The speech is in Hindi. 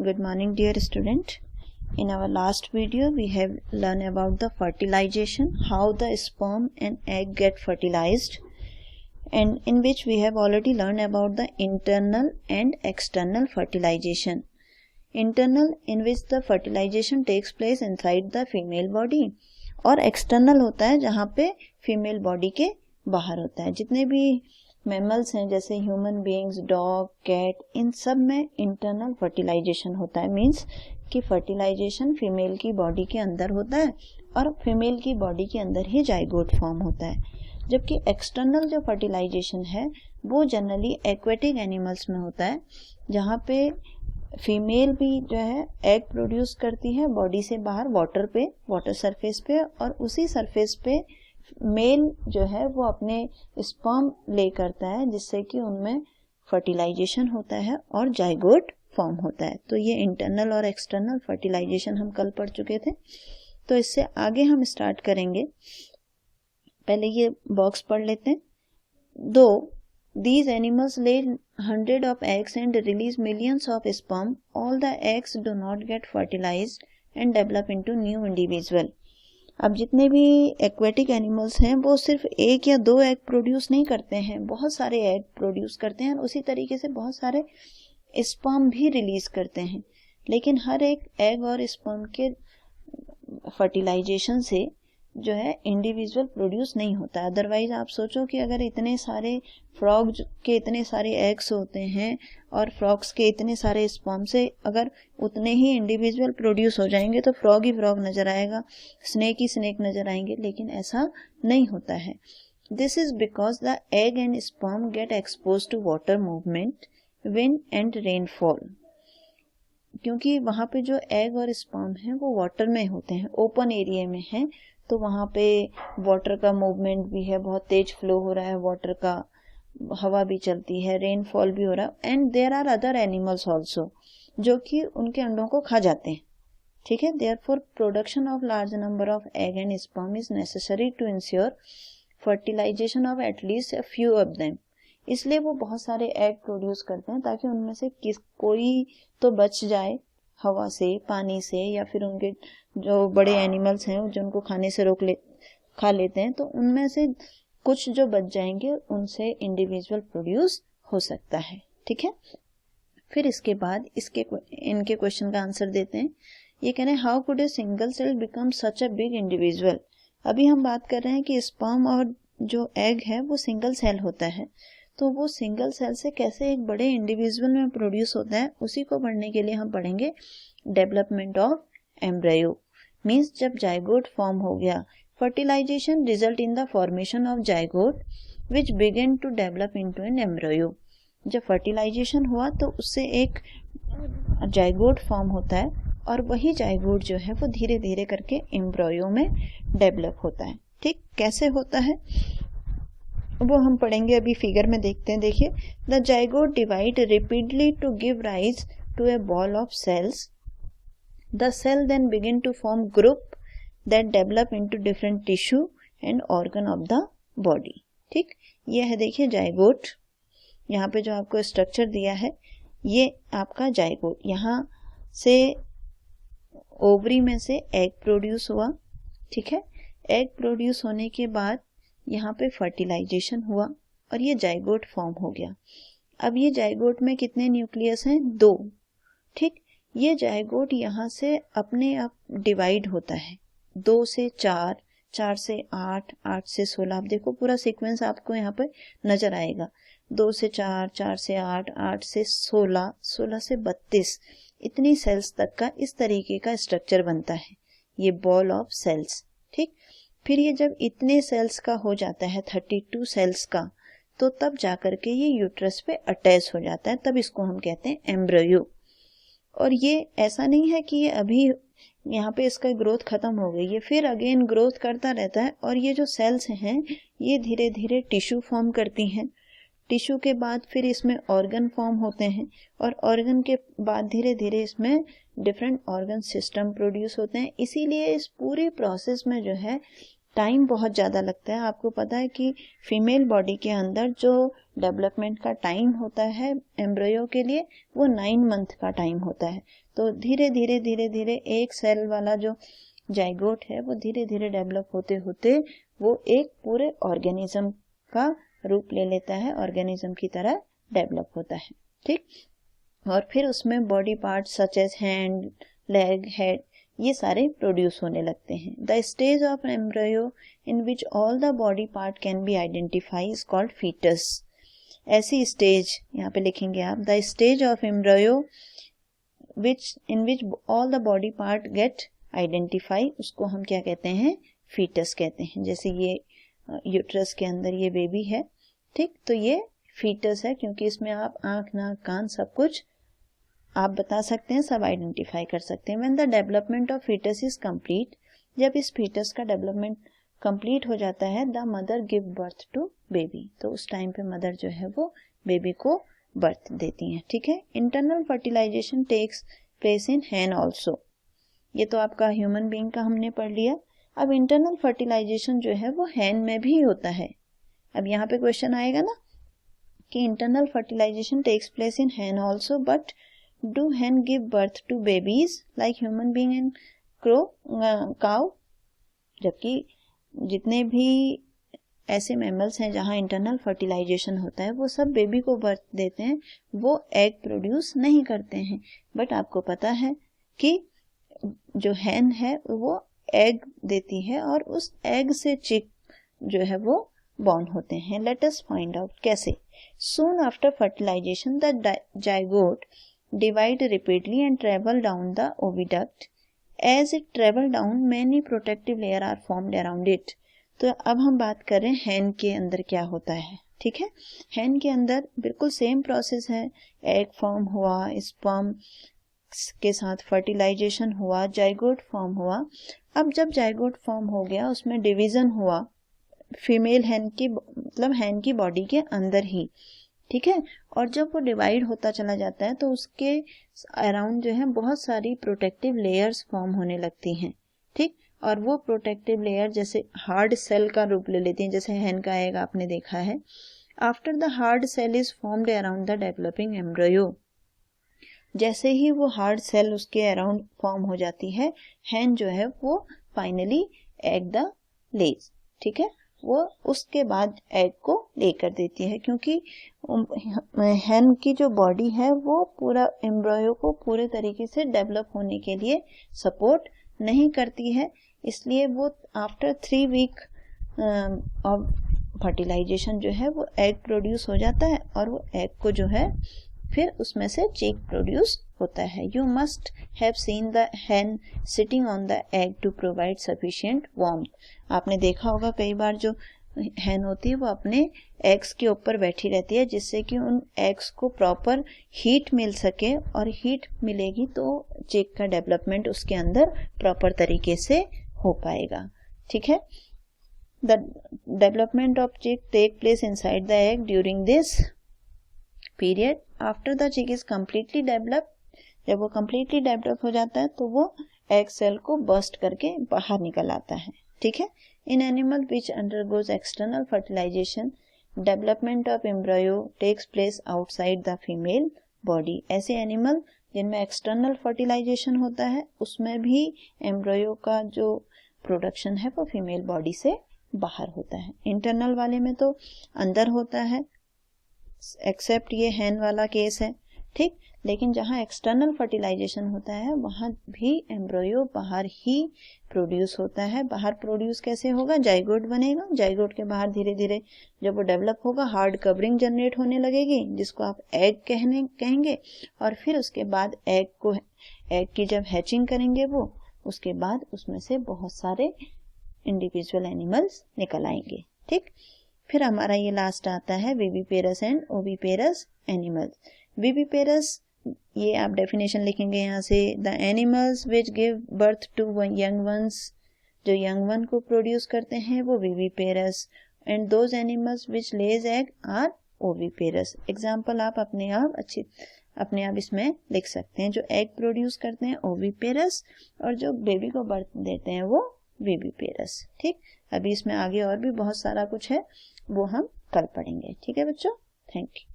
Good morning, dear student. In our last video, we have learned about the fertilization, how the sperm and egg get fertilized, and in which we have already learned about the internal and external fertilization. Internal, in which the fertilization takes place inside the female body, और external होता है जहाँ पे female body के बाहर होता है. जितने भी मैमल्स हैं जैसे ह्यूमन बीइंग्स, डॉग, कैट, इन सब में इंटरनल फर्टिलाइजेशन होता है. मीन्स कि फर्टिलाइजेशन फीमेल की बॉडी के अंदर होता है और फीमेल की बॉडी के अंदर ही जाइगोट फॉर्म होता है. जबकि एक्सटर्नल जो फर्टिलाइजेशन है वो जनरली एक्वेटिक एनिमल्स में होता है, जहाँ पे फीमेल भी जो है एग प्रोड्यूस करती है बॉडी से बाहर वाटर सरफेस पे, और उसी सरफेस पे मेल जो है वो अपने स्पर्म ले करता है, जिससे कि उनमें फर्टिलाइजेशन होता है और जाइगोट फॉर्म होता है. तो ये इंटरनल और एक्सटर्नल फर्टिलाइजेशन हम कल पढ़ चुके थे. तो इससे आगे हम स्टार्ट करेंगे. पहले ये बॉक्स पढ़ लेते हैं. दो these animals lay hundreds of eggs and release millions of sperm, all the eggs do not get fertilized and develop into new individual. अब जितने भी एक्वेटिक एनिमल्स हैं वो सिर्फ एक या दो एग प्रोड्यूस नहीं करते हैं, बहुत सारे एग प्रोड्यूस करते हैं और उसी तरीके से बहुत सारे स्पर्म भी रिलीज करते हैं. लेकिन हर एक एग और स्पर्म के फर्टिलाइजेशन से जो है इंडिविजुअल प्रोड्यूस नहीं होता. अदरवाइज आप सोचो कि अगर इतने सारे फ्रॉग के इतने सारे एग्स होते हैं और फ्रॉग्स के इतने सारे स्पर्म से अगर उतने ही इंडिविजुअल प्रोड्यूस हो जाएंगे तो फ्रॉग ही फ्रॉग नजर आएगा, स्नेक ही स्नेक नजर आएंगे. लेकिन ऐसा नहीं होता है. This is because the egg and sperm get expose to water movement, wind and rainfall. क्योंकि वहां पे जो एग और स्पर्म है वो वाटर में होते हैं, ओपन एरिया में है, तो वहाँ पे वाटर का मूवमेंट भी है, बहुत तेज फ्लो हो रहा है वाटर का, हवा भी चलती है, रेनफॉल भी हो रहा है. And there are other animals also जो कि उनके अंडों को खा जाते हैं. ठीक है. Therefore production of large number of egg and sperm is necessary to ensure fertilization of at least a few of them. इसलिए वो बहुत सारे एग प्रोड्यूस करते हैं ताकि उनमें से कोई तो बच जाए हवा से, पानी से, या फिर उनके जो बड़े एनिमल्स हैं जो उनको खाने से खा लेते हैं, तो उनमें से कुछ जो बच जाएंगे उनसे इंडिविजुअल प्रोड्यूस हो सकता है. ठीक है. फिर इसके बाद इनके क्वेश्चन का आंसर देते हैं. ये कह रहे हैं how could a single cell become such a big individual. अभी हम बात कर रहे हैं कि स्पर्म और जो एग है वो सिंगल सेल होता है, तो वो सिंगल सेल से कैसे एक बड़े इंडिविजुअल में प्रोड्यूस होता है, उसी को पढ़ने के लिए हम पढ़ेंगे डेवलपमेंट ऑफ एम्ब्रायो. मीन्स जब जाइगोट फॉर्म हो गया, fertilization result in the formation of zygote which begin to develop into an embryo. जब फर्टिलाइजेशन हुआ तो उससे एक जाइगोट फॉर्म होता है और वही जाइगोट जो है वो धीरे धीरे करके एम्ब्रायो में डेवलप होता है. ठीक. कैसे होता है वो हम पढ़ेंगे, अभी फिगर में देखते हैं. देखिए, the zygote divide repeatedly to give rise to a ball of cells. The cell then begin to form group that develop into different tissue and organ of the body. ठीक. ये है देखिए जाइगोट. यहाँ पे जो आपको स्ट्रक्चर दिया है ये आपका जाइगोट. यहाँ से ओवरी में से एग प्रोड्यूस हुआ. ठीक है. एग प्रोड्यूस होने के बाद यहाँ पे फर्टिलाइजेशन हुआ और ये जाइगोट फॉर्म हो गया. अब ये जाइगोट में कितने न्यूक्लियस हैं? 2. ठीक. ये जाइगोट यहाँ से अपने आप डिवाइड होता है. 2 से 4, 4 से 8, 8 से 16. आप देखो पूरा सीक्वेंस आपको यहाँ पे नजर आएगा. 2 से 4, 4 से 8, 8 से 16, 16 से 32, इतनी सेल्स तक का इस तरीके का स्ट्रक्चर बनता है, ये बॉल ऑफ सेल्स. ठीक. फिर ये जब इतने सेल्स का हो जाता है 32 सेल्स का, तो तब जाकर के ये यूट्रस पे अटैच हो जाता है. तब इसको हम कहते हैं एम्ब्रायो. और ये ऐसा नहीं है कि ये अभी यहाँ पे इसका ग्रोथ खत्म हो गई, ये फिर अगेन ग्रोथ करता रहता है. और ये जो सेल्स हैं ये धीरे धीरे टिश्यू फॉर्म करती हैं. टिश्यू के बाद फिर इसमें ऑर्गन फॉर्म होते हैं और ऑर्गन के बाद धीरे धीरे इसमें डिफरेंट ऑर्गन सिस्टम प्रोड्यूस होते हैं. इसीलिए इस पूरे प्रोसेस में जो है टाइम बहुत ज़्यादा लगता है। आपको पता है कि फीमेल बॉडी के अंदर जो डेवलपमेंट का टाइम होता है एम्ब्रियो के लिए वो 9 मंथ का टाइम होता है। तो धीरे धीरे एक सेल वाला जो जाइगोट है वो धीरे धीरे डेवलप होते होते वो एक पूरे ऑर्गेनिज्म का रूप ले लेता है, ऑर्गेनिज्म की तरह डेवलप होता है। ठीक, और फिर उसमें body parts such as hand, leg, head ये सारे प्रोड्यूस होने लगते हैं। The stage of embryo in which all the body part can be identify is called foetus. ऐसी स्टेज यहाँ पे लिखेंगे आप, the stage of embryo in which all the body part get identify, उसको हम क्या कहते हैं, फीटस कहते हैं। जैसे ये यूट्रस के अंदर ये बेबी है, ठीक, तो ये फीटस है क्योंकि इसमें आप आंख, नाक, कान सब कुछ आप बता सकते हैं, सब आइडेंटिफाई कर सकते हैं। When the development of foetus is complete, जब इस फीटस का डेवलपमेंट कंप्लीट हो जाता है, the mother give birth to baby, तो उस टाइम पे मदर जो है वो बेबी को बर्थ देती हैं। ठीक है, internal fertilization takes place in hen also, ये तो आपका ह्यूमन बीइंग का हमने पढ़ लिया। अब इंटरनल फर्टिलाइजेशन जो है वो हैन में भी होता है। अब यहाँ पे क्वेश्चन आएगा ना कि internal fertilization takes place in hen also, but do hen give birth to babies like human being and cow? जबकि जितने भी ऐसे मैमल्स हैं जहाँ इंटरनल फर्टिलाइजेशन होता है वो सब बेबी को बर्थ देते हैं, वो एग प्रोड्यूस नहीं करते हैं। बट आपको पता है कि जो हैन है वो एग देती है और उस एग से चिक जो है वो बॉर्न होते हैं। लेट अस फाइंड आउट कैसे। Soon after fertilization the zygote divide repeatedly and travel down the oviduct. As it travel down, many protective layer are formed around it. तो अब हम बात कर रहे हैं हैन के अंदर क्या होता है। ठीक है, हैन के अंदर बिल्कुल सेम प्रोसेस है, एग फॉर्म हुआ, स्पर्म के साथ फर्टिलाइजेशन हुआ, जाइगोट फॉर्म हुआ। अब जब जाइगोट फॉर्म हो गया उसमें डिवीजन हुआ फीमेल हैन की, मतलब हैन की बॉडी के अंदर ही, ठीक है, और जब वो डिवाइड होता चला जाता है तो उसके अराउंड जो है बहुत सारी प्रोटेक्टिव लेयर्स फॉर्म होने लगती हैं। ठीक, और वो प्रोटेक्टिव लेयर जैसे हार्ड सेल का रूप ले लेती हैं, जैसे हैन का एग आपने देखा है। After the hard shell is formed around the developing embryo, जैसे ही वो हार्ड सेल उसके अराउंड फॉर्म हो जाती है, हैन जो है वो फाइनली एग द लेज, ठीक है, वो उसके बाद एग को लेकर देती है, क्योंकि हैन की जो बॉडी है वो पूरा एम्ब्रियो को पूरे तरीके से डेवलप होने के लिए सपोर्ट नहीं करती है, इसलिए वो आफ्टर 3 वीक ऑफ फर्टिलाइजेशन जो है वो एग प्रोड्यूस हो जाता है और वो एग को जो है फिर उसमें से चिक प्रोड्यूस होता है। You must have seen the hen sitting on the egg to provide sufficient warmth. आपने देखा होगा कई बार जो हैन होती है वो अपने एग्स के ऊपर बैठी रहती है, जिससे कि उन एग्स को प्रॉपर हीट मिल सके, और हीट मिलेगी तो चिक का डेवलपमेंट उसके अंदर प्रॉपर तरीके से हो पाएगा। ठीक है, the development of chick take place inside the egg during this period. After the chick is completely develop, जब वो कम्प्लीटली डेवलप हो जाता है तो वो एग सेल को बर्स्ट करके बाहर निकल आता है। ठीक है, in animal which undergoes external fertilization development of embryo takes place outside the female body. ऐसे एनिमल जिनमें एक्सटर्नल फर्टिलाइजेशन होता है उसमें भी एम्ब्रियो का जो प्रोडक्शन है वो फीमेल बॉडी से बाहर होता है। इंटरनल वाले में तो अंदर होता है, एक्सेप्ट ये हैन वाला केस है। ठीक, लेकिन जहाँ एक्सटर्नल फर्टिलाइजेशन होता है वहाँ भी एम्ब्रियो बाहर ही प्रोड्यूस होता है। बाहर प्रोड्यूस कैसे होगा, जाइगोट बनेगा, जाइगोट के बाहर धीरे धीरे जब वो डेवलप होगा हार्ड कवरिंग जनरेट होने लगेगी जिसको आप एग कहेंगे, और फिर उसके बाद एग की जब हैचिंग करेंगे वो, उसके बाद उसमें से बहुत सारे इंडिविजुअल एनिमल्स निकल आएंगे। ठीक, फिर हमारा ये लास्ट आता है viviparous and oviparous animals. Viviparous, ये आप डेफिनेशन लिखेंगे यहाँ से, the animals which give birth to young ones, जो यंग वन को प्रोड्यूस करते हैं वो viviparous, and those animals which lays egg are oviparous. Example आप अपने आप इसमें लिख सकते हैं। जो एग प्रोड्यूस करते हैं ओविपेरस और जो बेबी को बर्थ देते हैं वो विविपेरस। ठीक, अभी इसमें आगे और भी बहुत सारा कुछ है, वो हम कल पढ़ेंगे। ठीक है बच्चों, थैंक यू।